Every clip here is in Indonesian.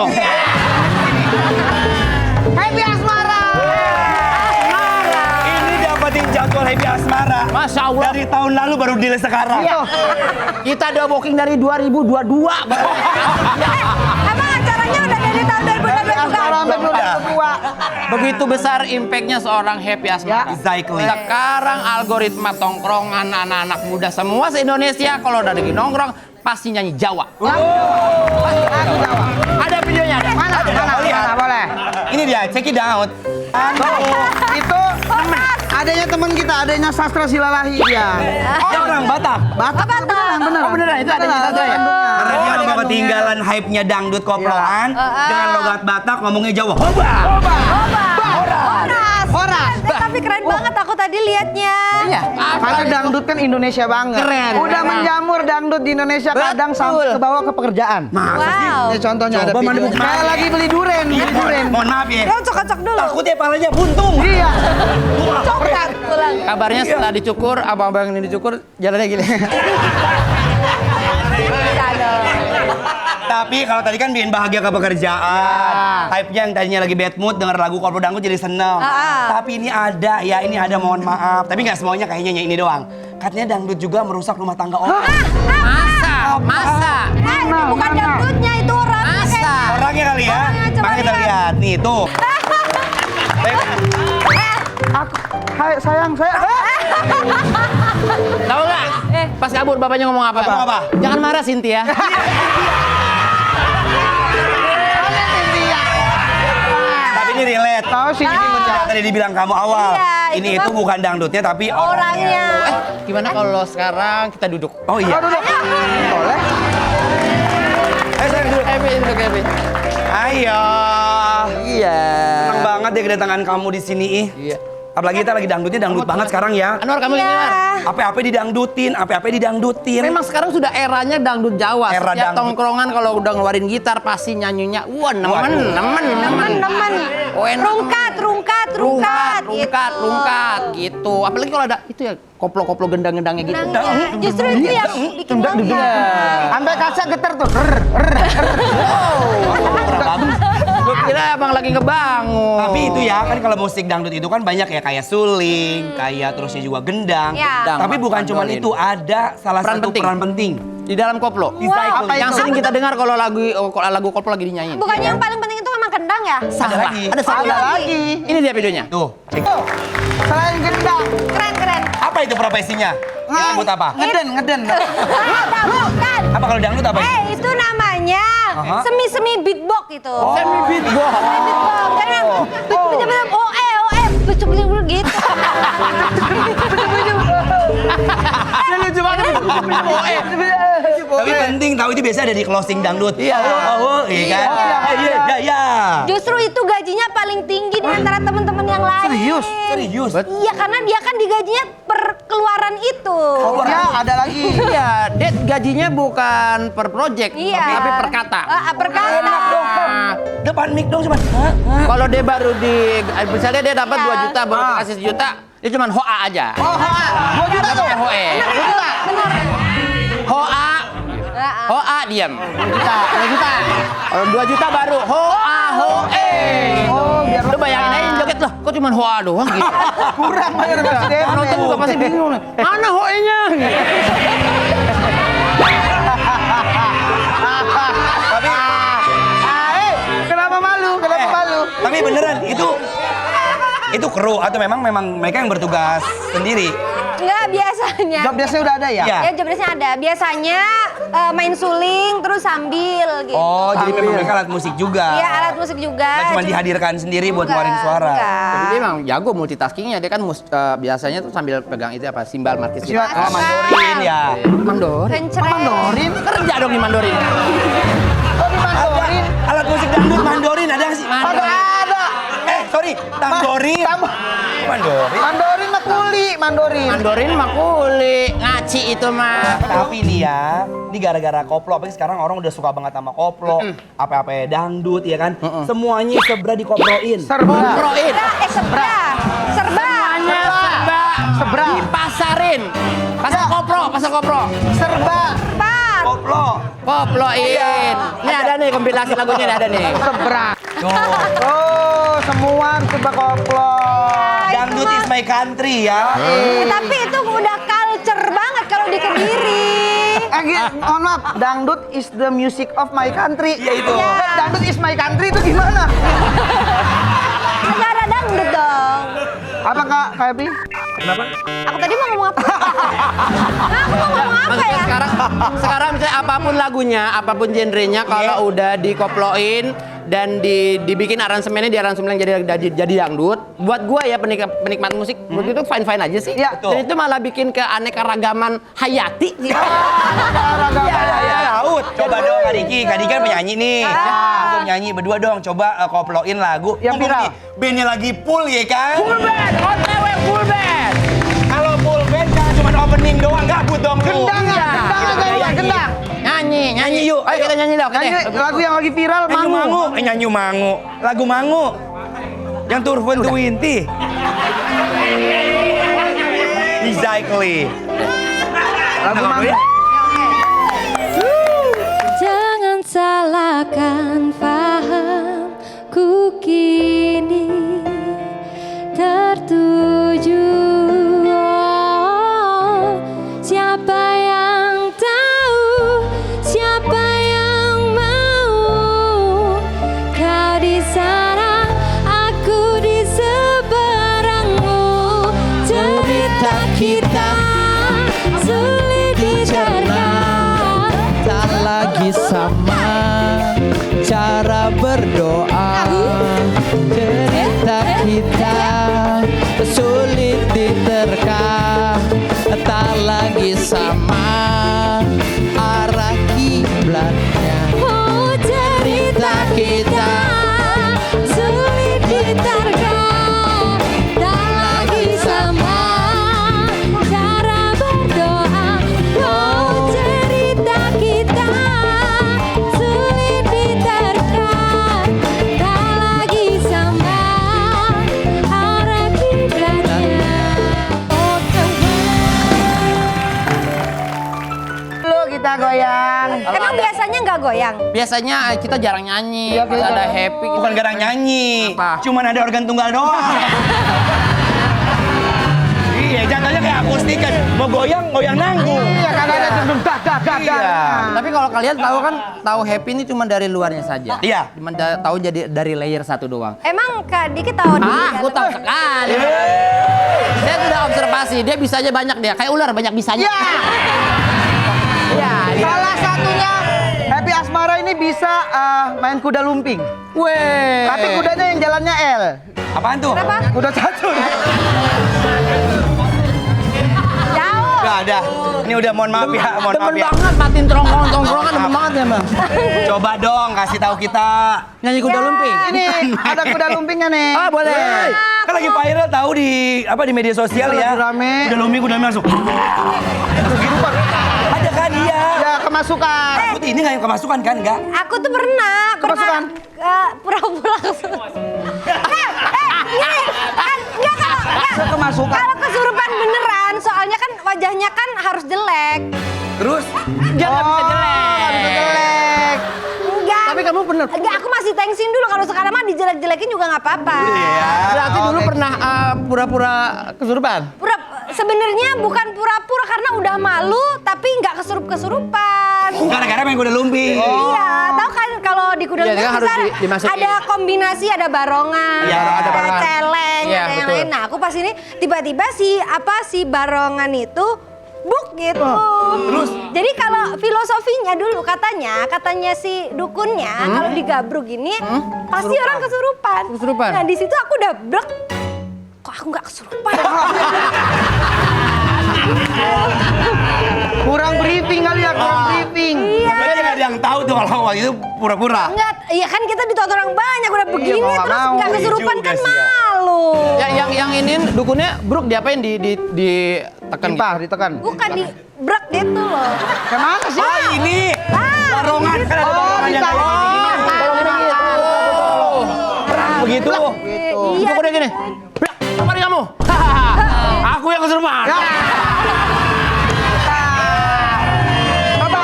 dong. Happy Asmara. Ini dapetin jadwal Happy Asmara. Masya Allah. Dari tahun lalu baru deal sekarang. Iya. Kita udah booking dari 2022. Emang acaranya udah dari tahun 2022? Begitu besar impactnya seorang Happy Asmara. Exactly. Sekarang algoritma tongkrongan anak-anak muda semua se-Indonesia kalau udah lagi nongkrong pasti nyanyi Jawa. Ada videonya ada. Mana, boleh. Ini dia, check it out. Itu adanya teman kita, adanya Sastra Silalahi dia. Dia orang Batak. Batak, beneran. Oh beneran itu adanya Sastra ya? Karena dia udah mau ketinggalan hype-nya dangdut koploan dengan logat Batak ngomongnya Jawa. Hoba. Horas. Tapi keren banget aku tadi liatnya. Iya. Karena dangdut kan Indonesia banget. Keren. Udah menjamur dangdut di Indonesia kadang sampai ke bawah ke pekerjaan. Wow. Ini contohnya ada Coba mana video. bukti? Kayak lagi beli duren, beli duren. Mohon maaf ya. Dia cocok dulu. Takutnya palanya buntung. Iya. Coklat pulang. Kabarnya setelah dicukur, abang-abang ini dicukur jalannya gini. Bisa dong. Tapi kalau tadi kan bikin bahagia ke pekerjaan. Hype-nya yang tadinya lagi bad mood denger lagu koplo dangdut jadi seneng. Tapi ini ada ya, ini ada mohon maaf. Tapi nggak semuanya kayaknya ini doang. Katanya dangdut juga merusak rumah tangga orang. Masa. Itu bukan dangdutnya, itu orangnya kayak. Orangnya kali ya. Orangnya, coba Makanya kita lihat. lihat. Nih tuh. Hai sayang, saya. Tahu nggak? Pas kabur bapaknya ngomong apa? Ngomong apa? Jangan marah Cynthia. Tapi ini relate. Tahu sih ini Yang tadi dibilang kamu awal. Iya, Ini itu itu kan bukan dangdutnya tapi Orangnya. Gimana kalau sekarang kita duduk? Oh iya. boleh. Sayang dulu. Kevin. Ayo. Iya. Senang banget deh kedatangan kamu di sini. Iya. Apalagi kita lagi dangdutnya dangdut banget sekarang ya. Anwar kamu ini Anwar. Apa-apa didangdutin. Memang sekarang sudah eranya dangdut Jawa. Era Setiap dangdut. tongkrongan kalau udah ngeluarin gitar pasti nyanyinya, wah nemen. Teman-teman. Oh, enak. Rungkat. Gitu. Apalagi kalau ada itu ya koplo-koplo gendang-gendangnya gitu. Nangnya. Justru itu yang bikin bahagia. Sampai kaca getar tuh. Gue kira abang lagi ngebangun. Tapi itu ya kan kalau musik dangdut itu kan banyak ya kayak suling, kayak terusnya juga gendang. Ya. Tapi bukan cuma Mandolin. itu, ada salah Peran satu penting. peran penting. Di dalam koplo. Wow. Yang sering kita dengar kalau lagu koplo lagi dinyanyiin. Bukannya yang paling penting itu emang kendang ya? Ada lagi. Ada satu Ada lagi. lagi. Ini dia videonya. Tuh. Selain gendang, Keren. Apa itu profesinya? Disebut apa? ngeden. Bukan. Apa kalau dangdut apa? Itu namanya semi-semi beatbox itu. Semi beatbox. Beatbox. Karena betul-betul betul-betul gitu. Lucu banget. Tapi penting tahu itu biasa ada di closing dangdut. Iya. Oh, iya kan? Iya. Justru itu gajinya paling tinggi di antara teman-teman yang lain. Serius. Iya, karena dia kan digajinya per keluaran itu. Ya ada lagi. Iya, dia gajinya bukan per project, Iya. tapi per kata. Per kata. Depan mic dong coba. Kalau dia baru misalnya dia dapat Iya. 2 juta, baru dikasih 1 juta, dia cuma hoa aja. Oh, 2 juta tuh. Hoe. Benar. Hoa. Hoa diam. 2 juta. Kalau 2 juta baru hoa hoe. Oh, biar Lu bayangin aja joget loh, kok cuma hoa doang gitu. kurang bayar presiden. Penonton juga pasti bingung nih. Mana hoe-nya? Tapi Kenapa malu? tapi beneran itu kru atau memang mereka yang bertugas sendiri? Enggak, biasanya. Job desk-nya udah ada ya? Iya. Ya, job desk-nya ada. Biasanya main suling terus sambil gitu. Oh, jadi memang mereka alat musik juga. Iya, alat musik juga. Nggak cuma dihadirkan sendiri buat Enggak, ngeluarin suara. enggak. Jadi dia emang jago multitaskingnya. Dia kan biasanya tuh sambil pegang itu apa, simbal markis gitu. Oh, mandorin ya. Mandorin. Kencret. Mandorin? Kerja dong di mandorin. Oh, di mandorin. Alat musik dangdut mandorin ada nggak sih? Ada. Sorry, tamborin. Mandorin. Mandorin mah kuli, mandorin. Mandorin mah kuli, ngaci itu mah. Tapi nih ya, ini gara-gara koplo, apalagi sekarang orang udah suka banget sama koplo, apa-apa dangdut ya kan, semuanya sebra dikoploin. Komproin. Serba. Semuanya serba. Dipasarin. Pasar kopro. Serba. Cepat. Koploin. Ini ada nih kompilasi lagunya nih ada nih. Seberang. Tuh. Oh, semua coba koplo. Dangdut is my country ya. Tapi itu udah culture banget kalau di Kediri. Mohon maaf, dangdut is the music of my country. Iya, itu. Dangdut is my country itu gimana? Agak ada dangdut dong. Apa Kak Epi? Kenapa? Aku tadi mau ngomong apa? Aku mau ngomong apa Maksudnya ya? sekarang misalnya apapun lagunya, apapun genrenya kalau udah dikoploin dan dibikin aransemennya di aransemen jadi dangdut. Buat gua ya penikmat musik, menurut itu fine aja sih. Iya, Dan itu malah bikin keanekaragaman hayati. Iya, laut. Coba dong Kak Diki kan penyanyi nih. Aku nyanyi berdua dong, coba koploin lagu. Yang viral. Nih, bandnya lagi full ya kan? Full band, OTW full band. Kalau full band kan cuma opening doang, gabut dong lu. Gendang ya, gendang. Nyanyi yuk. Ayo kita nyanyi dong. Nyanyi lagu yang lagi viral, Nyanyi Mangu. mangu, nyanyi mangu. Lagu mangu. Yang Turfun to Winti. Exactly. Lagu Mangu. Jangan salahkan fahamku kini tertuju. Siapa yang tahu, siapa yang mau? Kau di sana, aku di seberangmu. Cerita kita sulit dicerna. Tak lagi sama cara berdoa. Cerita kita sulit diterka. Tak lagi sama arah kiblatnya. Oh, cerita kita sulit diterka. Tak lagi sama cara berdoa. Oh, cerita kita sulit diterka. Tak lagi sama arah kiblatnya. Oh, Lu kita goyang. emang biasanya nggak goyang? Biasanya kita jarang nyanyi. Kalau ada happy Bukan garang nyanyi, Apa? cuman ada organ tunggal doang. Iya, jatuhnya kayak akustik kan. Mau goyang nanggung. Iya, kadang ada dum Iya. Tapi kalau kalian tahu kan, tahu happy ini cuma dari luarnya saja. Iya. Cuma tahu jadi dari layer satu doang. Emang Kak Diki tahu di Aku tahu sekali. Saya sudah observasi, dia bisa aja banyak dia. Kayak ular banyak bisanya. Iya. Salah satunya Happy Asmara ini bisa main kuda lumping. Weh. Tapi kudanya yang jalannya L. Apaan tuh? Kenapa? Kuda catur. Jauh. Gak ada. Ini udah mohon maaf ya, mohon maaf Temen ya. banget, matiin tongkrongan temen banget ya bang. Coba dong kasih tahu kita. Nyanyi kuda lumping. Ini ada kuda lumpingnya nih. Ah boleh. Kan lagi viral tahu di media sosial Lagi ya. rame. Kuda lumping langsung. Begitu Pak. Ada kan iya. Ya kemasukan. Aku ini nggak yang kemasukan kan enggak? Aku tuh pernah Kemasukan? pura-pura kesurupan. Gini, kan enggak Kemasukan. kalau kesurupan beneran, soalnya kan wajahnya kan harus jelek. Terus Dia nggak bisa Oh, jelek. nggak bisa jelek. Enggak. Tapi kamu bener. Enggak, aku masih tensin dulu. Kalau sekarang mah dijelek-jelekin juga nggak apa-apa. Iya. Berarti dulu oke. pernah pura-pura kesurupan. Sebenarnya bukan pura-pura karena udah malu, tapi nggak kesurupan. Gara-gara main kuda lumping. Iya, tahu kan kalau di kuda Iya, lumping kan harus besar dimasukin. ada kombinasi, ada barongan, Iya, ada barongan. celeng, Iya, ada yang betul. lain. Nah, aku pas ini tiba-tiba si barongan itu buk gitu. Terus? Jadi kalau filosofinya dulu katanya si dukunnya kalau digabruk gini pasti orang kesurupan. Kesurupan. Nah, di situ aku udah brek. Kok aku nggak kesurupan? Kurang briefing kali ya, kurang briefing. Berarti nggak ada yang tahu tuh kalau waktu itu pura-pura. Enggak, iya kan kita ditonton orang banyak udah begini mau nggak terus mau. nggak kesurupan Iya kan juga sih, ya. malu. Ya, yang ini dukunnya Bruk diapain ditekan Timpah, ditekan. Bukan di brek gitu loh. Kemana sih? Oh ini barongan kan ada barongan yang kayak gini. Begitu. Iya. Dukunnya gini. Bruk, kemari kamu. Aku yang kesurupan. Ya. Apa?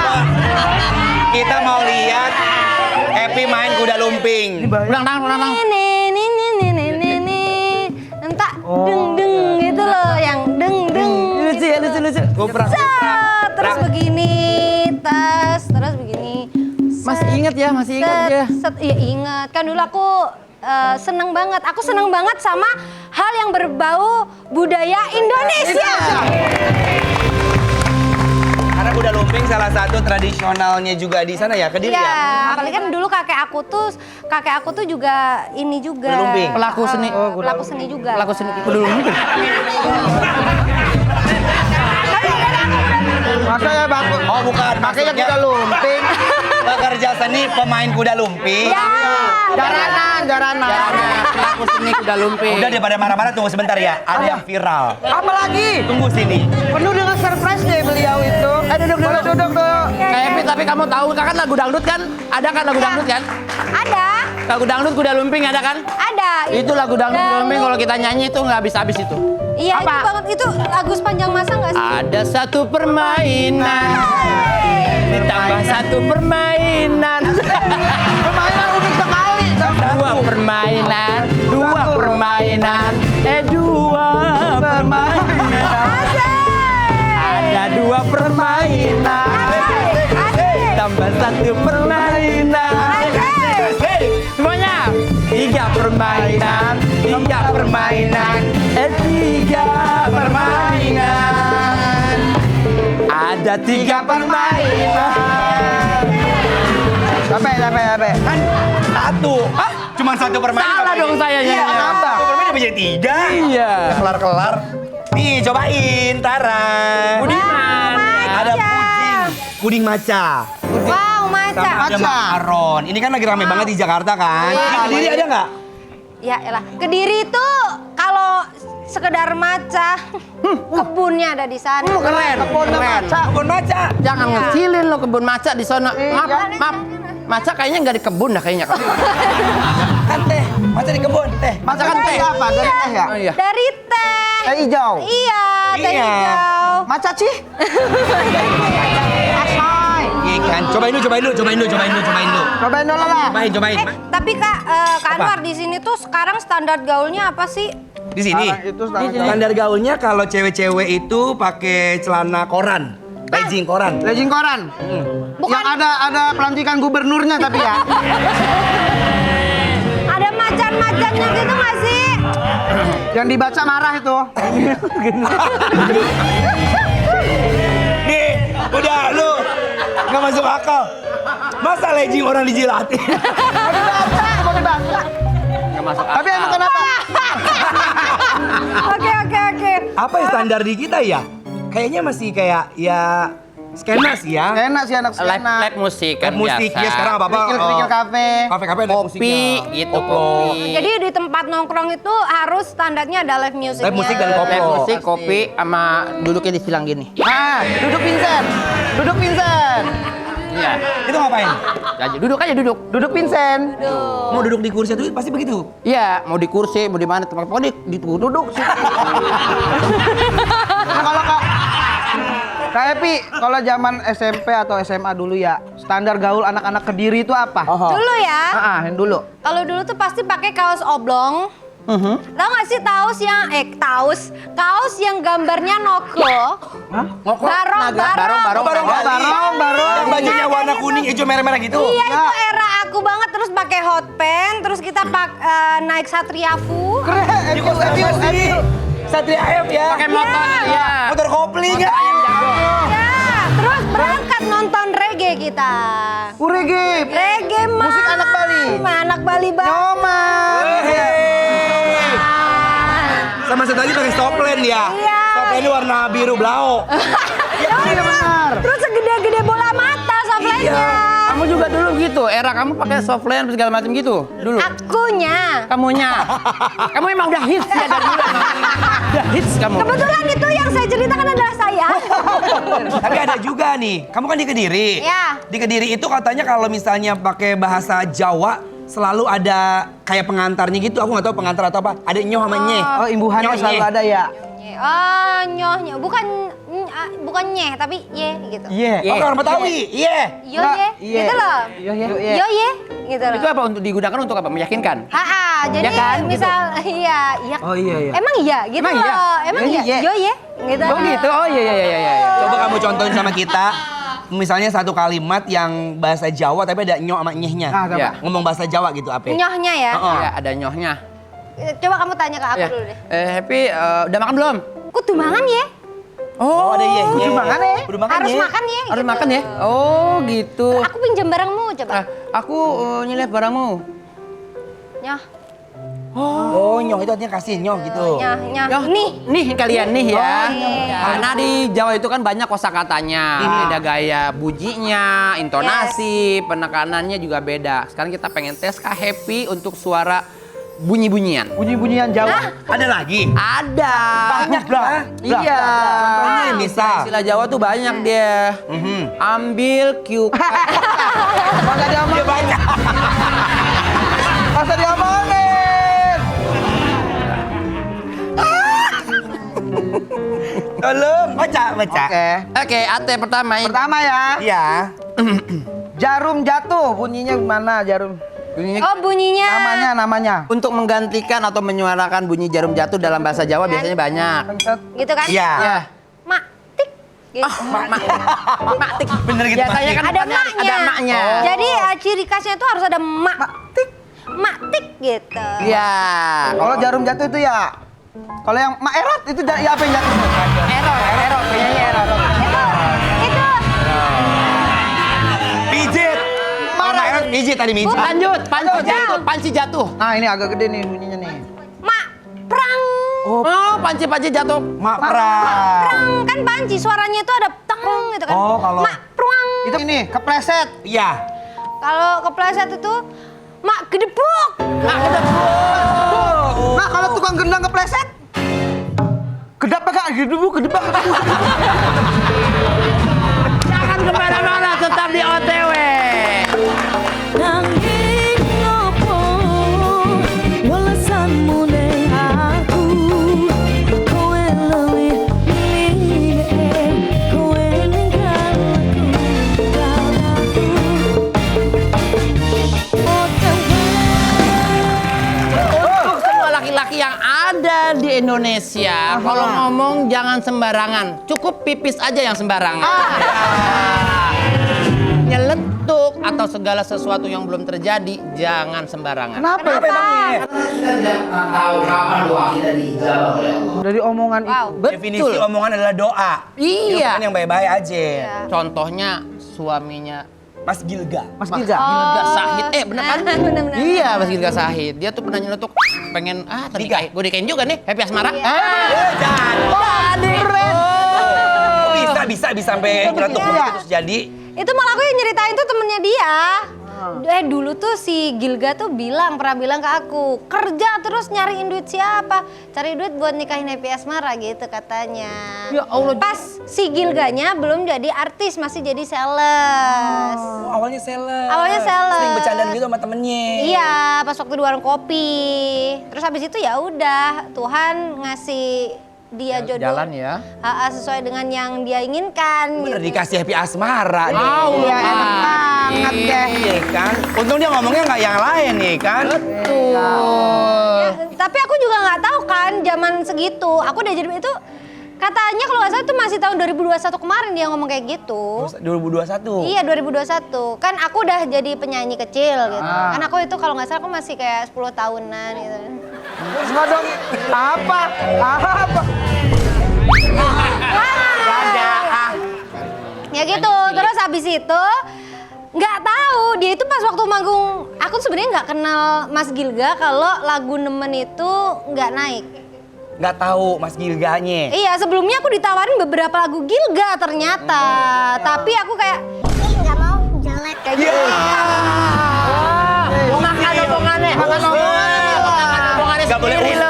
Kita mau lihat Epi main kuda lumping. Ulang tangan. Entah deng gitu loh, yang deng. Lucu. Goprak. Terus begini, terus begini. Masih ingat ya? Iya ingat. Kan dulu aku seneng banget. Aku seneng banget sama hal yang berbau budaya Indonesia. Karena kuda lumping salah satu tradisionalnya juga di sana ya, Kediri Iya, ya? apalagi kan dulu kakek aku tuh juga ini juga. Kuda lumping. Pelaku seni. Pelaku seni juga. Pelaku seni kuda lumping. Makanya baku. Oh bukan, Makanya maksudnya kuda lumping. pekerja seni pemain kuda lumping. Ya. Jaranan. Pelaku seni kuda lumping. Udah daripada marah-marah tunggu sebentar ya, ada yang viral. Apalagi Tunggu sini. penuh dengan surprise deh beliau itu. Duduk. Duduk. Kayak tapi kamu tahu kan lagu dangdut kan? Ada kan lagu dangdut kan? Ada. Lagu dangdut kuda lumping ada kan? Ada. Itu lagu dangdut kuda lumping kalau kita nyanyi itu nggak habis-habis itu. Iya, Apa? itu banget. Itu lagu sepanjang masa nggak sih? Ada satu permainan, ditambah satu permainan. Permainan unik sekali. Dua permainan, dua permainan, ada dua permainan, tambah satu permainan. Semuanya tiga permainan, tiga permainan. Ada tiga permainan. Sampai. Kan satu. Cuma satu permainan. Salah dong saya Iya, nyanyinya. kenapa? Satu permainan menjadi tiga. Iya. Kelar. Nih, cobain, Tara. Budiman. Ada puding maca. Wow, maca. Sama ada Maca. makaron. Ini kan lagi rame banget di Jakarta kan. Iya. Di Kediri ada nggak? Ya elah. Kediri itu kalau sekedar maca, kebunnya ada di sana. Keren. Kebun maca. Kebun maca. Jangan Iya. ngecilin lo kebun maca di sana. Maaf. Maca kayaknya nggak di kebun dah kayaknya. Kan teh, maca di kebun, teh. Maca kan teh apa? Dari teh ya? Oh iya. Dari teh. Teh hijau. Iya, teh Iya. hijau. Maca cih. Asai. Iya kan. Cobain dulu. Cobain dulu lah. Cobain. Tapi Kak Anwar di sini tuh sekarang standar gaulnya apa sih? Di sini. Sekarang itu standar. Standar gaulnya kalau cewek-cewek itu pakai celana koran, legging koran. Legging koran. Bukan. Yang ada pelantikan gubernurnya tapi ya. Ada macan-macannya gitu nggak sih? Yang dibaca marah itu. Nih, udah lu nggak masuk akal. Masa legging orang dijilatin? Pakai baca. Nggak masuk Tapi emang kenapa? Oke. Apa yang standar di kita ya? Kayaknya masih kayak ya skena sih ya. Enak sih anak skena. Live musik kan Live musik biasa. ya sekarang apa-apa. Kerikil kafe. Kafe-kafe ada Kopi musiknya. gitu, Koplo. kopi. Jadi di tempat nongkrong itu harus standarnya ada live musicnya. Live musik dan koplo. Live musik, kopi, sama duduknya di silang gini. Nah, duduk Vincent. Iya. Itu ngapain? Duduk aja duduk. Duduk Vincent. Mau duduk di kursi itu pasti begitu. Iya, mau di kursi, mau di mana, pokoknya duduk sih. Nah, kalau Kak Epi, kalau zaman SMP atau SMA dulu ya, standar gaul anak-anak Kediri itu apa? Dulu ya. Yang dulu. Kalau dulu tuh pasti pakai kaos oblong. Tahu nggak sih kaos yang gambarnya noko? Barong. Yang bajunya warna kuning, hijau, merah-merah gitu. Iya itu era aku banget, terus pakai hot pants, terus kita naik Satria Fu. Keren. Satria F ya. Pakai motor, iya. Motor kopling ya. Ya, terus berangkat nonton reggae kita. Reggae. Reggae mah. Musik anak Bali. Anak Bali banget. Nyoman. Sama satu lagi pakai stoplen ya. Iya. Stoplen warna biru blau. Iya benar. Terus segede-gede bola mata softlandnya. Kamu juga dulu gitu, era kamu pakai softland segala macam gitu dulu. Akunya. Kamunya. Kamu emang udah hits ya dari dulu. Udah hits kamu. Kebetulan itu yang saya ceritakan adalah saya. Tapi ada juga nih, kamu kan di Kediri. Ya. Di Kediri itu katanya kalau misalnya pakai bahasa Jawa selalu ada kayak pengantarnya gitu. Aku nggak tahu pengantar atau apa. Ada nyoh sama nyeh. Oh, imbuhannya Nyoh, selalu nyeh. ada ya. Oh, nyoh. Bukan nyeh, tapi ye gitu. Iya. Oh, orang Betawi. Iya. Yo ye, gitu loh. Yo Yo ye, gitu loh. Itu apa untuk digunakan untuk apa? Meyakinkan? Jadi Ya kan, misal iya. Oh iya. Emang iya gitu Emang iya? loh. Emang iya. Iya. Yo ye, gitu. Oh gitu. Oh iya. Coba kamu contohin sama kita. Misalnya satu kalimat yang bahasa Jawa tapi ada nyoh sama nyehnya. Ah, coba. Ya. Ngomong bahasa Jawa gitu apa? Nyohnya ya. Oh. Ya, ada nyohnya. Coba kamu tanya ke aku Ya. dulu deh. Happy, udah makan belum? Kudu mangan ya. Oh, ada yehnya. Kudu makan ya? Kudu makan Harus ye. makan ya. Harus gitu. makan ya? Oh gitu. Aku pinjam barangmu coba. Aku nyelip barangmu. Nyoh. Oh, nyoh itu artinya kasih nyoh gitu. Nyoh. Nih kalian nih ya. Oh, iya. Karena di Jawa itu kan banyak kosakatanya, beda gaya bunyinya, intonasi, penekanannya juga beda. Sekarang kita pengen tes Kak Happy untuk suara bunyi-bunyian. Bunyi-bunyian Jawa. Ada lagi? Ada. Banyak lah. Iya. Contohnya misal. Istilah Jawa tuh banyak dia. Ambil cue. Masa diomongin. Dia banyak. Masa diomongin. Tolong baca. Oke. Oke, Ate pertama. Pertama ya. Iya. Jarum jatuh. Bunyinya gimana jarum? Bunyinya Oh, bunyinya. Namanya. untuk menggantikan atau menyuarakan bunyi jarum jatuh dalam bahasa Jawa biasanya banyak. Gitu kan? Iya. Ya. Mak tik. Gitu. Mak tik. Bener gitu, Biasanya Mak kan Ada bukannya maknya. Ada maknya. Jadi ciri khasnya itu harus ada mak tik. Mak tik gitu. Iya. Kalau jarum jatuh itu ya. Kalau yang mak erot itu ya apa yang jatuh? Error, kayaknya error. Itu Pijit. Mana erot pijit tadi pijit. Lanjut, panci jatuh. Nah ini agak gede nih bunyinya nih. mak prang. Oh, panci jatuh. Mak perang. Prang kan panci suaranya itu ada teng gitu kan. Oh, kalau- mak pruang. Itu ini kepleset. Iya. Kalau kepleset itu mak gedebuk. Nah kalau tukang gendang kepleset. Gedap gak? Gedebuk. Jangan kemana-mana, tetap di OTW. Nanging nopo welasanmu ning aku kowe luwih milih kowe ninggal aku Untuk semua laki-laki yang ada di Indonesia, kalau ngomong jangan sembarangan. Cukup pipis aja yang sembarangan. Nyeletuk atau segala sesuatu yang belum terjadi, jangan sembarangan. Kenapa? Tahu kapan doa kita dijawab oleh Allah. Dari omongan Wow. Definisi omongan adalah doa. Iya. Kan yang baik-baik aja. Contohnya suaminya Mas Gilga. Mas Gilga. Gilga Sahid. Bener kan? Bener-bener. Iya, Mas Gilga Sahid. Dia tuh pernah nyeletuk pengen tadi gue nikahin juga nih Happy Asmara. Bisa sampai nyeletuk begitu terus jadi. Itu malah aku yang nyeritain tuh temennya dia. Dulu tuh si Gilga tuh pernah bilang ke aku, kerja terus nyariin duit siapa? Cari duit buat nikahin Happy Asmara gitu katanya. Ya Allah. Pas si Gilganya belum jadi artis, masih jadi sales. Oh, awalnya sales. Awalnya sales. Sering bercandaan gitu sama temennya. Iya, pas waktu di warung kopi. Terus habis itu ya udah, Tuhan ngasih dia jodoh. Jalan ya. Sesuai dengan yang dia inginkan. Bener gitu. dikasih Happy Asmara. Iya, enak banget deh. Iya kan. Untung dia ngomongnya nggak yang lain nih kan. Betul. Tapi aku juga nggak tahu kan zaman segitu. Aku udah jadi itu katanya kalau nggak salah itu masih tahun 2021 kemarin dia ngomong kayak gitu. 2021. Iya 2021. Kan aku udah jadi penyanyi kecil gitu. Kan aku itu kalau nggak salah aku masih kayak 10 tahunan gitu. Enggak dong. Apa? Ya gitu. Terus habis itu nggak tahu dia itu pas waktu manggung. Aku sebenarnya nggak kenal Mas Gilga kalau lagu Nemen itu nggak naik. Nggak tahu Mas Gilganya. Iya, sebelumnya aku ditawarin beberapa lagu Gilga ternyata. Tapi aku kayak nggak mau, jelek kayak gitu. Makan omongannya. Nggak boleh usil.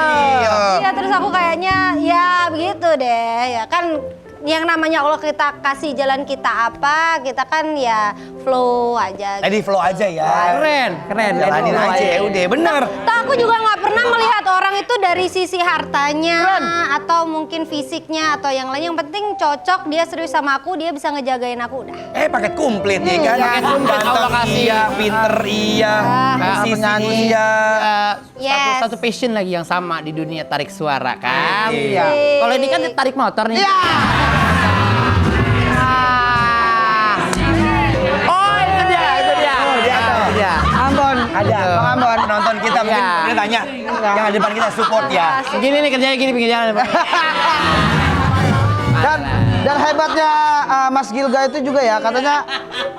Iya, terus aku kayaknya ya begitu deh. Ya kan yang namanya Allah kita kasih jalan kita apa, kita kan ya flow aja. Tadi flow aja ya. Keren. Jalanin aja ya udah, bener. Toh aku juga nggak pernah melihat orang itu dari sisi hartanya atau mungkin fisiknya atau yang lain. Yang penting cocok, dia serius sama aku, dia bisa ngejagain aku udah. Paket komplit nih kan. Paket komplit, Allah Ganteng kasih. iya, pinter iya, musisi iya. Satu passion lagi yang sama di dunia tarik suara kan. Iya. Kalau ini kan tarik motor nih. Oh, itu dia. Ambon. Ada. Bang Ambon. Penonton kita mungkin Iya. dia tanya. Yang di depan kita support ya. Gini nih kerjanya gini pinggir jalan. Dan hebatnya Mas Gilga itu juga ya, katanya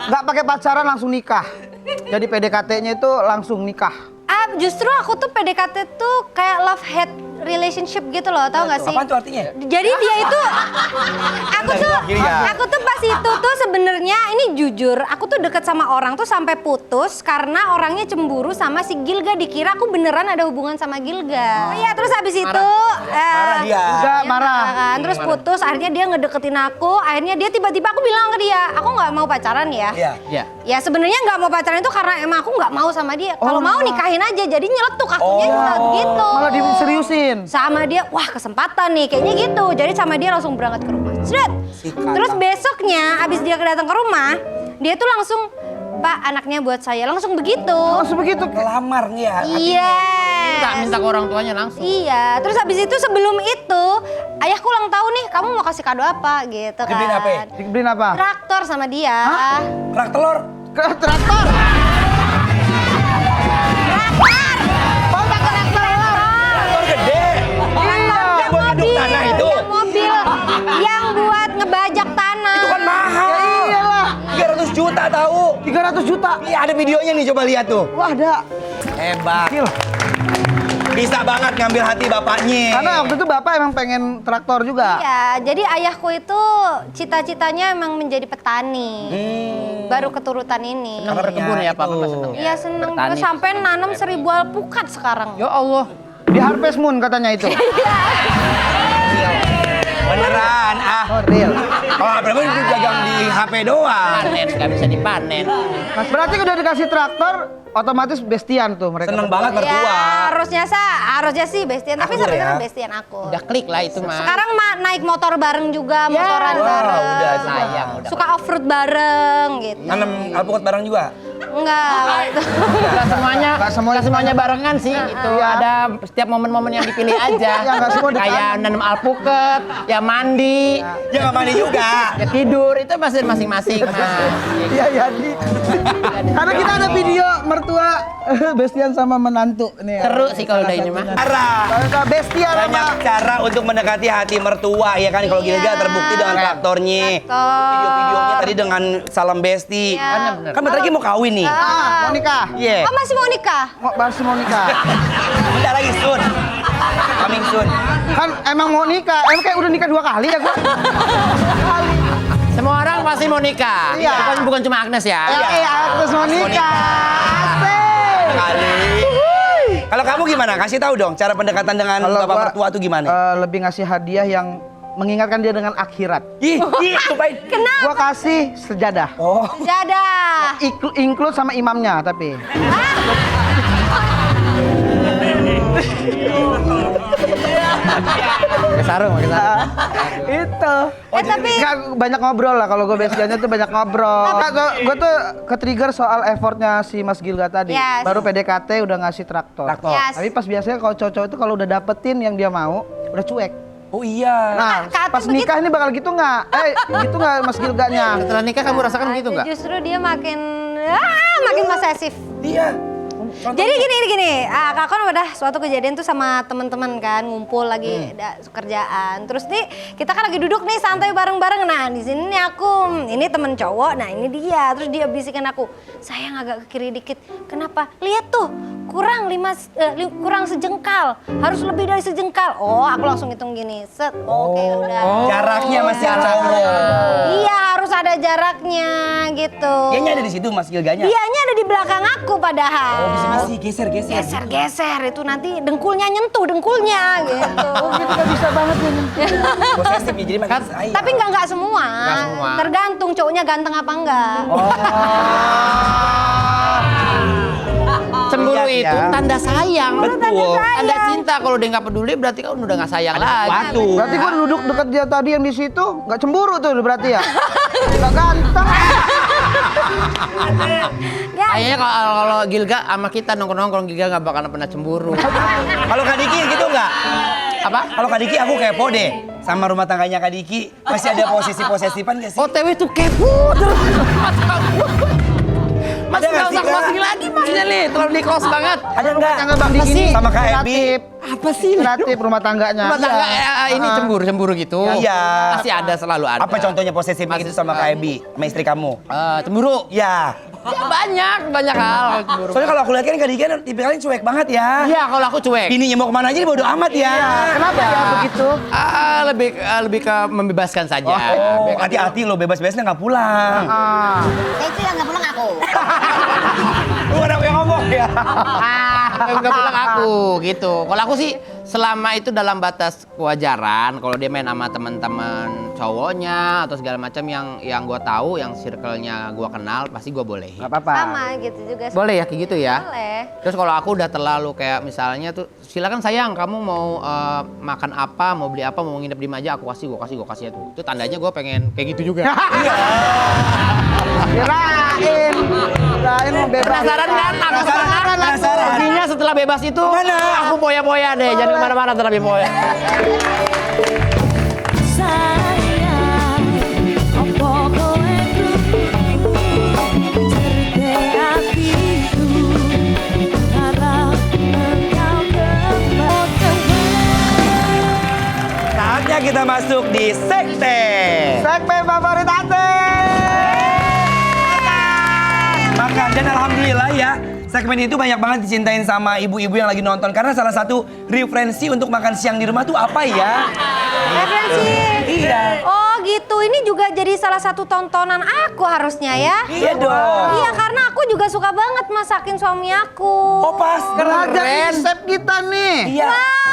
nggak pakai pacaran langsung nikah. Jadi PDKT-nya itu langsung nikah. Justru aku tuh PDKT tuh kayak love hate relationship gitu loh, tau gak sih? Apaan tuh artinya? Jadi dia itu, Iya. aku tuh pas itu tuh sebenarnya ini jujur, aku tuh deket sama orang tuh sampai putus karena orangnya cemburu sama si Gilga, dikira aku beneran ada hubungan sama Gilga. Iya, terus habis itu Marah dia. Udah dia marah. kan, terus putus, akhirnya dia ngedeketin aku, akhirnya dia tiba-tiba aku bilang ke dia, aku nggak mau pacaran ya. Iya. Ya. Ya sebenarnya nggak mau pacaran itu karena emang aku nggak mau sama dia. Kalau mau nikahin aja, jadi nyeletuk akunya gitu. Malah diseriusin. Sama dia, wah kesempatan nih, kayaknya gitu. Jadi sama dia langsung berangkat ke rumah. Sret. Terus besoknya, abis dia datang ke rumah, dia tuh langsung, Pak anaknya buat saya, langsung begitu. Langsung begitu. Kelamar nih ya. Iya. Minta ke orang tuanya langsung. Iya, terus habis itu sebelum itu, ayahku ulang tahun nih, kamu mau kasih kado apa gitu kan. Dibeliin apa ya? Dibeliin apa? Traktor sama dia. Kerak telur. Traktor. Telur gede. Yang buat hidup tanah itu. Yang mobil yang buat ngebajak tanah. Itu kan mahal. Iyalah. 300 juta tahu. 300 juta. Iya ada videonya nih, coba lihat tuh. Wah, ada. Hebat. Gil. Bisa banget ngambil hati bapaknya. Karena waktu itu Bapak emang pengen traktor juga. Iya, jadi ayahku itu cita-citanya emang menjadi petani. Baru keturutan ini. Senang berkebun ya Pak, Bapak senang ya. Iya seneng, Bertani. terus sampai nanam 1000 alpukat sekarang. Ya Allah. Di Harvest Moon katanya itu. Beneran Oh, real. Kalau HP itu dagang di HP doang. Panen, nggak bisa dipanen. Mas berarti udah dikasih traktor, otomatis bestian tuh mereka. Seneng banget mertua. Ya, harusnya sih bestian, tapi Akur sebenarnya ya. bestian aku. Udah klik lah itu mah. Sekarang naik motor bareng juga, motoran Wah, bareng. udah sayang udah. Suka off-road bareng gitu. Nanam alpukat bareng juga. Enggak. Nggak semuanya barengan sih. Itu ada setiap momen-momen yang dipilih aja. Ya, nggak semua Kayak nanam alpukat, ya mandi, Ya nggak mandi juga. ya tidur itu masih masing-masing mas. Iya, jadi. Karena kita ada video mertua bestian sama menantu nih. Ya. Seru sih kalau udah ini mah. Cara. Bestian Banyak sama cara untuk mendekati hati mertua ya kan. Kalau Iya. Gilga terbukti dengan traktornya. Video-videonya tadi dengan salam besti. Iya. Kan bentar lagi mau kawin nih. mau nikah. Iya. Oh masih mau nikah? Masih mau nikah. Bentar lagi soon. Coming soon. Kan emang mau nikah. Emang kayak udah nikah 2 kali ya gua. Semua orang pasti mau nikah. Iya. Bukan cuma Agnes ya. Iya, terus mau nikah. Asik. Kali. Kalau kamu gimana? Kasih tahu dong cara pendekatan dengan Kalau bapak gua, mertua tuh gimana? lebih ngasih hadiah yang mengingatkan dia dengan akhirat. Ih, cobain. Gua kasih sejadah. Oh, Dadah. Include sama imamnya tapi. Pakai sarung, pakai sarung. Itu. Tapi Nggak, banyak ngobrol lah kalau gue bestiannya tuh banyak ngobrol. Gue tuh ke-trigger soal effortnya si Mas Gilga tadi. Yes. Baru PDKT udah ngasih traktor. Traktor. Yes. Tapi pas biasanya kalau cowok-cowok itu kalau udah dapetin yang dia mau, udah cuek. Oh iya. Nah, Kak, pas begitu. nikah ini bakal gitu nggak? Gitu nggak Mas Gilganya? Setelah nikah kamu rasakan gitu nggak? Justru dia makin posesif. Iya. Jadi gini, Kak kan udah suatu kejadian tuh sama teman-teman kan ngumpul lagi kerjaan. Terus nih kita kan lagi duduk nih santai bareng-bareng. Nah di sini nih aku, ini temen cowok, nah ini dia. Terus dia bisikin aku, sayang agak ke kiri dikit. Kenapa? Lihat tuh kurang sejengkal, harus lebih dari sejengkal. Oh aku langsung hitung gini, set. Oke udah. Jaraknya masih cowok. Iya harus ada jaraknya gitu. Dianya ada di situ Mas Gilganya. Dianya ada di belakang aku padahal. Oh, bisa geser. Geser itu nanti dengkulnya nyentuh dengkulnya gitu. Gitu gak bisa banget ya. Posesif ya, jadi makin sayang. Tapi nggak semua. Nggak semua. Tergantung cowoknya ganteng apa enggak. Cemburu Lihat itu ya. tanda sayang. Betul. Tanda cinta. Kalau dia nggak peduli berarti kan udah nggak sayang lagi. Waktu. Berarti gua duduk dekat dia tadi yang di situ nggak cemburu tuh berarti ya. Gak ganteng. Kayaknya kalau Gilga sama kita nongkrong-nongkrong Gilga nggak bakal pernah cemburu. Kalau Kak Diki gitu nggak? Apa? Kalau Kak Diki aku kepo deh sama rumah tangganya Kak Diki. Masih ada posesif-posesifan gak sih? OTW tuh kepo terus. Mas Ada nggak nggak sih, usah Kak? closing lagi masnya nih, terlalu di close banget. Ada nggak? Tangga Bang Diki nih. Sama Kak Ebi. Kreatif. Apa sih? Kreatif rumah tangganya. Rumah tangga ini cemburu gitu. Iya. Pasti ada, selalu ada. Apa contohnya posesif gitu sama Kak Ebi, sama istri kamu? Cemburu. Ya. Ya, banyak hal cemburu. Soalnya kalau aku lihat kan Kak Diki kan tipikalnya cuek banget ya. Iya, kalau aku cuek. Bininya mau kemana aja dia bodo amat ya. Kenapa ya begitu? Lebih ke membebaskan saja. Oh, hati-hati lo bebas-bebasnya nggak pulang. Itu yang nggak pulang aku. Lu ada yang ngomong ya. Enggak pulang aku gitu. Kalau aku sih selama itu dalam batas kewajaran, kalau dia main sama teman-teman cowoknya atau segala macam yang gue tahu, yang circle-nya gue kenal, pasti gue bolehin. Gak apa-apa. Sama gitu juga. Boleh ya kayak gitu ya. Boleh. Terus kalau aku udah terlalu kayak misalnya tuh silakan sayang kamu mau makan apa, mau beli apa, mau nginep di mana aja aku kasih itu. Itu tandanya gue pengen kayak gitu juga. Kirain mau bebas. Penasaran kan? Aku penasaran. Intinya setelah bebas itu aku poya-poya deh. Jangan kemana-mana setelah poya. Sayang, opo kowe krungu cerita hatiku, harap engkau kembali. Saatnya kita masuk di sekte. Segmen favorit Ate. Makan dan alhamdulillah ya. Segmen itu banyak banget dicintain sama ibu-ibu yang lagi nonton. Karena salah satu referensi untuk makan siang di rumah tuh apa ya? Referensi. Iya. Oh gitu, ini juga jadi salah satu tontonan aku harusnya ya. Iya dong. Iya, karena aku juga suka banget masakin suami aku. Oh pas. Kerajaan Keren. chef kita nih. Iya.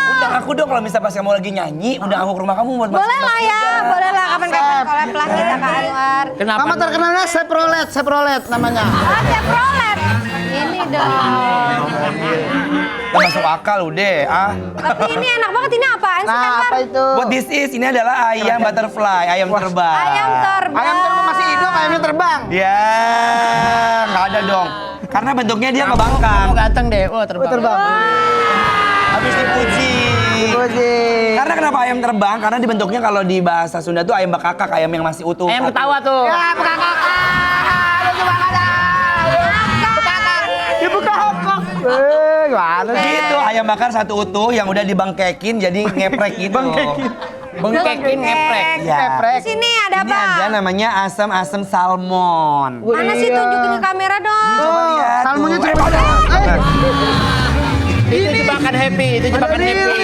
Undang aku dong kalau misalnya pas kamu lagi nyanyi, undang aku ke rumah kamu buat Boleh masak lah ya, juga. boleh lah kapan-kapan collab lah kita ke Anwar. Kenapa? Nama terkenalnya Chef Rolet namanya. Ada prolet. Ini dong. Gak masuk akal udah. Tapi ini enak banget, ini apaan sih Nah, Anwar? apa itu? What this is, ini adalah ayam butterfly, ayam terbang. Ayam terbang. Ayam terbang masih hidup, ayamnya terbang. Ya, nggak ada dong. Karena bentuknya dia ngebangkang. Kamu ganteng deh. Oh, terbang. Terbang. Habis dipuji. Puji. Karena kenapa ayam terbang? Karena dibentuknya kalau di bahasa Sunda tuh ayam bakakak, ayam yang masih utuh. Ayam ketawa tuh. Ya, buka kakak. Dibuka hokok. Gimana sih? Gitu, ayam bakar satu utuh yang udah dibangkekin jadi ngeprek gitu. Bengkekin ngeprek. Ya. Geprek. Sini ada Ini apa? ada namanya asam-asam salmon. Mana sih, tunjukin ke kamera dong. Coba lihat. Salmonnya tuh. cuma ada. Itu jebakan happy, itu jebakan happy.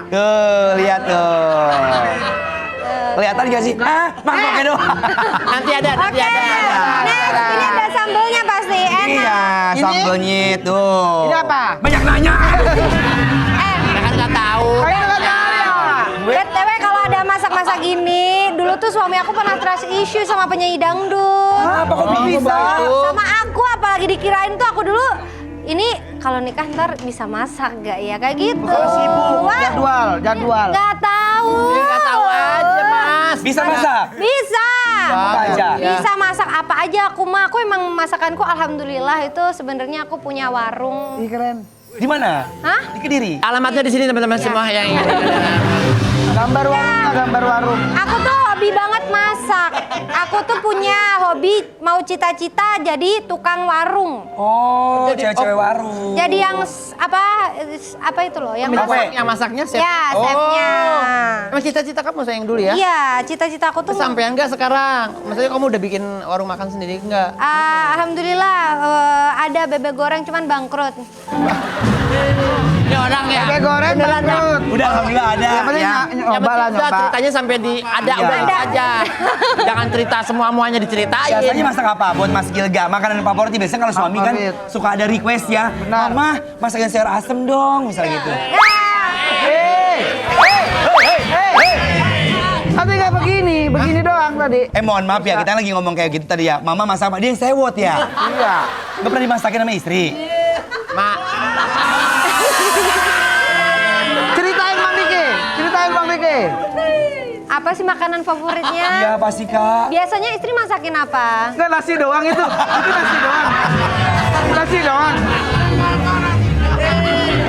Tuh, lihat tuh. Kelihatan gak sih? Mangkoknya doang. Nanti ada. Oke, next, ini ada sambelnya pasti, enak. Iya, sambelnya tuh. Ini apa? Banyak nanya. Kita kan nggak tahu. Kayak nggak tahu ya. BTW kalau ada masak-masak gini, dulu tuh suami aku pernah trust issue sama penyanyi dangdut. Apa kok bisa? Sama aku, apalagi dikirain tuh aku dulu, ini kalau nikah ntar bisa masak gak ya? Kayak gitu. Kalau sibuk, Jadwal. Gak tahu. Ya, nggak tahu aja mas. Bisa masak? Bisa. Apa aja? Bisa masak apa aja aku mah. Aku emang masakanku alhamdulillah itu sebenarnya aku punya warung. Ih, keren. Di mana? Hah? Di Kediri. Alamatnya di sini teman-teman semua yang ingin. Gambar warung, gambar warung. Aku tuh hobi banget masak. Aku tuh punya hobi mau cita-cita jadi tukang warung. Oh, cewek-cewek warung. Jadi yang apa itu loh yang masak. Yang masaknya chef. Ya, chefnya. Emang cita-cita kamu sayang dulu ya? Iya, cita-cita aku tuh Sampai enggak sekarang? Maksudnya kamu udah bikin warung makan sendiri enggak? alhamdulillah ada bebek goreng cuman bangkrut. Ini orang ya. Bebek goreng bangkrut. Udah alhamdulillah ada. Yang penting Ya. nyoba Yang lah penting udah nyoba. ceritanya sampai di ada Iya. udah gitu aja. Jangan cerita semuanya diceritain. Biasanya masak apa buat Mas Gilga? Makanan favorit biasanya kalau suami kan Favorit. suka ada request ya. Benar. Mama masakin sayur asem dong, misalnya gitu. Tapi kayak begini doang tadi. Mohon maaf ya, kita lagi ngomong kayak gitu tadi ya. Mama masak apa? Dia yang sewot ya. Iya. Gak pernah dimasakin sama istri. Mak, Ceritain Bang Diki. Apa sih makanan favoritnya? Iya pasti Kak. Biasanya istri masakin apa? Enggak nasi doang itu. Itu nasi doang. Nasi doang.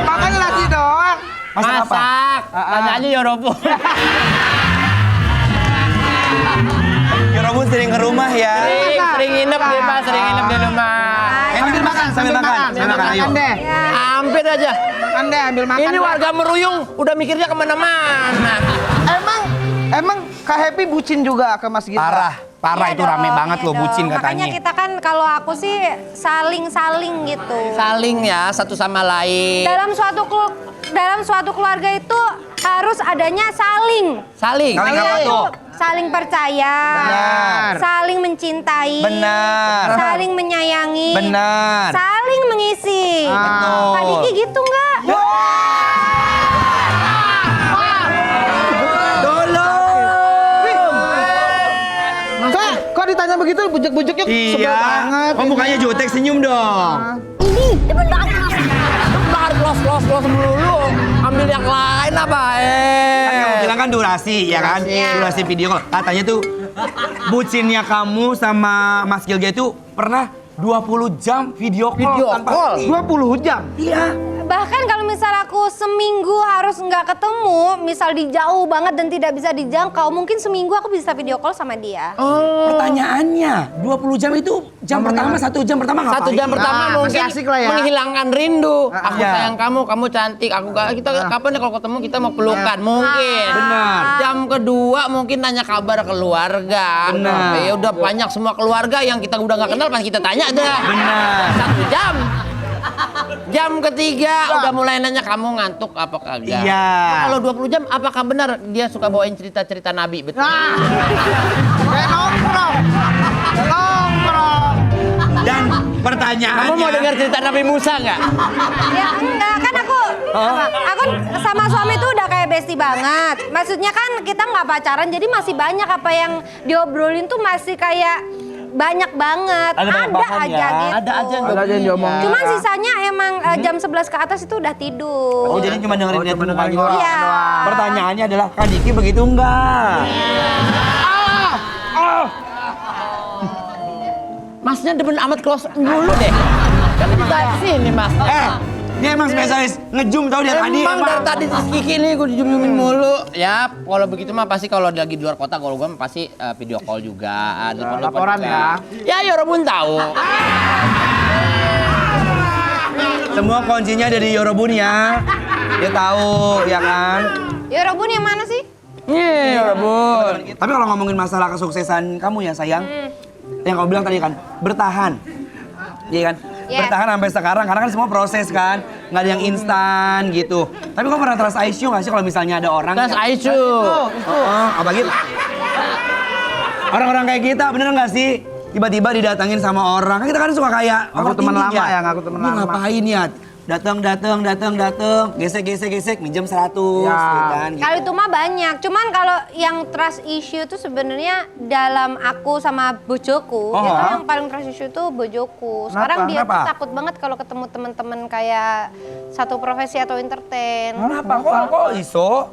Makanya nasi doang. Masak apa? masak. Tanya aja Yorobu. Yorobun sering ke rumah ya. Sering nginep dia Pak, sering nginep di rumah. Sambil makan, sambil makan. Ayo. Makan deh. Hampir aja. Makan deh, ambil makan. Ini deh. warga Meruyung udah mikirnya kemana-mana. Emang Kak Happy bucin juga ke Mas Gita? Parah Iya itu rame dong, banget iya loh dong. bucin katanya. Makanya kita kan kalau aku sih saling-saling gitu. Saling ya satu sama lain. Dalam suatu keluarga itu harus adanya saling. Saling. Saling apa tuh? Saling percaya. Benar. Saling mencintai. Benar. Saling menyayangi. Benar. Saling mengisi. Betul. Kak Diki gitu nggak? Kok ditanya begitu bujuk-bujuknya sebel Iya. banget. Oh mukanya jutek senyum dong. Bahar los melulu. Ambil yang lain apa Kan kamu bilang kan durasi ya kan? Durasi video call. Katanya tuh bucinnya kamu sama Mas Gilga itu pernah 20 jam video call tanpa henti. 20 jam. Iya. Bahkan kalau misal aku seminggu harus nggak ketemu, misal di jauh banget dan tidak bisa dijangkau, mungkin seminggu aku bisa video call sama dia. Pertanyaannya, 20 jam itu jam pertama, 1 jam pertama ngapain? 1 jam pertama Nah, mungkin masih asik lah ya. menghilangkan rindu. Aku Iya. sayang kamu cantik. Kita kapan ya kalau ketemu kita mau pelukan mungkin. Benar. Jam kedua mungkin tanya kabar keluarga. Benar. Ya udah banyak semua keluarga yang kita udah nggak kenal pas kita tanya aja. Benar. 1 jam. Jam ketiga udah mulai nanya kamu ngantuk apa kagak. Iya. Kalau 20 jam apakah benar dia suka bawain cerita-cerita Nabi betul? Nah, kayak nongkrong. Dan pertanyaannya, Kamu mau dengar cerita Nabi Musa nggak? Ya enggak, kan aku sama suami tuh udah kayak bestie banget. Maksudnya kan kita nggak pacaran, jadi masih banyak apa yang diobrolin tuh masih kayak banyak banget. Ada banyak bahan aja ya. gitu. Ada aja yang Ada aja yang diomongin. Cuman sisanya emang jam 11 ke atas itu udah tidur. oh jadi cuma dengerin dia dengerin doang. Iya. Pertanyaannya adalah, Kak Diki begitu enggak? Masnya demen amat close dulu deh. Kan kita sini mas. Dia emang spesialis ngejum tau dia tadi. Emang dari tadi si Kiki nih gue dijum-jumin mulu. Ya kalau begitu mah pasti kalau lagi di luar kota kalau gue mah pasti video call juga. telepon-telepon laporan juga. Ya Yorobun tahu. Semua kuncinya dari Yorobun ya. Dia tahu ya kan. Yorobun yang mana sih? Nih Yorobun. Tapi kalau ngomongin masalah kesuksesan kamu ya sayang, yang kamu bilang tadi kan bertahan, iya kan? Yes. Bertahan sampai sekarang karena kan semua proses kan, nggak ada yang instan gitu. Tapi kamu pernah trust issue nggak sih kalau misalnya ada orang? Trust issue. Apa gitu? Orang-orang kayak kita bener nggak sih? Tiba-tiba didatangin sama orang, kan kita kan suka kayak Ngaku teman overthinking lama ya, ngaku teman Ini lama. ngapain ya? Datang, gesek, minjem 100, Ya. gitu kan? Gitu. Kalau itu mah banyak. Cuman kalau yang trust issue itu sebenarnya dalam aku sama bojoku, Oh, itu ha? yang paling trust issue itu bojoku. Sekarang dia tuh Kenapa? takut banget kalau ketemu teman-teman kayak satu profesi atau entertain. Kenapa? Kok iso?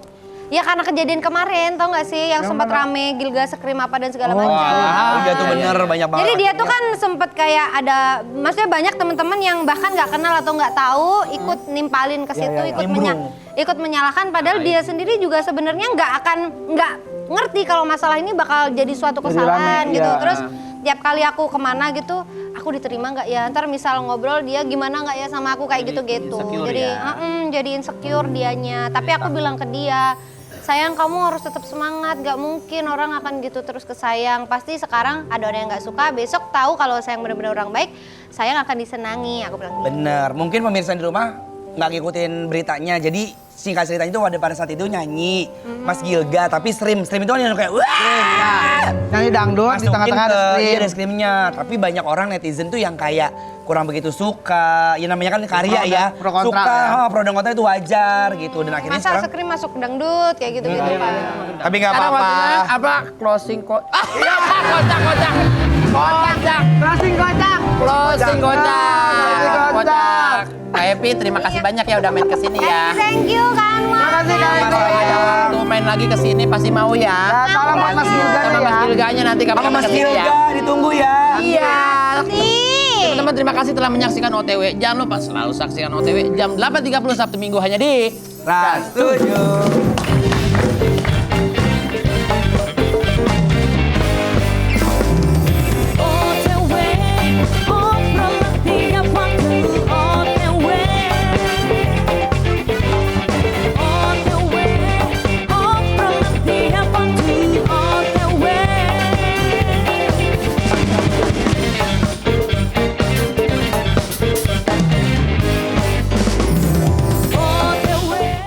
Ya karena kejadian kemarin, tau gak sih yang sempat rame Gilga Scream apa dan segala macam. Oh, iya tuh bener, banyak banget. Jadi dia tuh kan sempet kayak ada, maksudnya banyak teman-teman yang bahkan nggak kenal atau nggak tahu ikut nimpalin ke situ, ikut menyalahkan. Padahal dia sendiri juga sebenarnya nggak ngerti kalau masalah ini bakal jadi suatu kesalahan rame, gitu. iya. Terus tiap kali aku kemana gitu, aku diterima nggak ya? Ntar misal ngobrol dia gimana nggak ya sama aku kayak gitu-gitu. Insecure Jadi ya? jadi insecure dianya. Tapi aku bilang ke dia, sayang kamu harus tetap semangat, gak mungkin orang akan gitu terus ke sayang. Pasti sekarang ada orang yang gak suka, besok tahu kalau sayang benar-benar orang baik, sayang akan disenangi, aku bilang gitu. Bener, mungkin pemirsa di rumah nggak ngikutin beritanya, jadi singkat ceritanya itu pada saat itu nyanyi Mas Gilga, tapi stream itu kan yang kayak wah. Nyanyi dangdut di tengah-tengah ada Iya, ada screen. screamnya. Tapi banyak orang netizen tuh yang kayak kurang begitu suka. Ya namanya kan karya ya. Pro kontra Suka, ya. pro dan kontra itu wajar gitu. Dan akhirnya Masa sekarang scream masuk dangdut kayak gitu-gitu kan. tapi nggak Karena apa-apa. waktunya apa? Closing kok. Kocak. Closing kocak. Closing kocak. Kocak. Kak Epi, terima kasih banyak ya udah main kesini ya. Thank you Kak Anwar. Makasih Kak Eko. Kalau ada waktu main lagi kesini pasti mau ya. Ya, salam buat Mas Gilga Sama ya. Mas Gilganya nanti Sama kapan-kapan Mas kesini ya. Gilga ditunggu ya. Iya. Nih. Teman-teman terima kasih telah menyaksikan OTW. Jangan lupa selalu saksikan OTW jam 8.30 Sabtu Minggu hanya di Trans 7.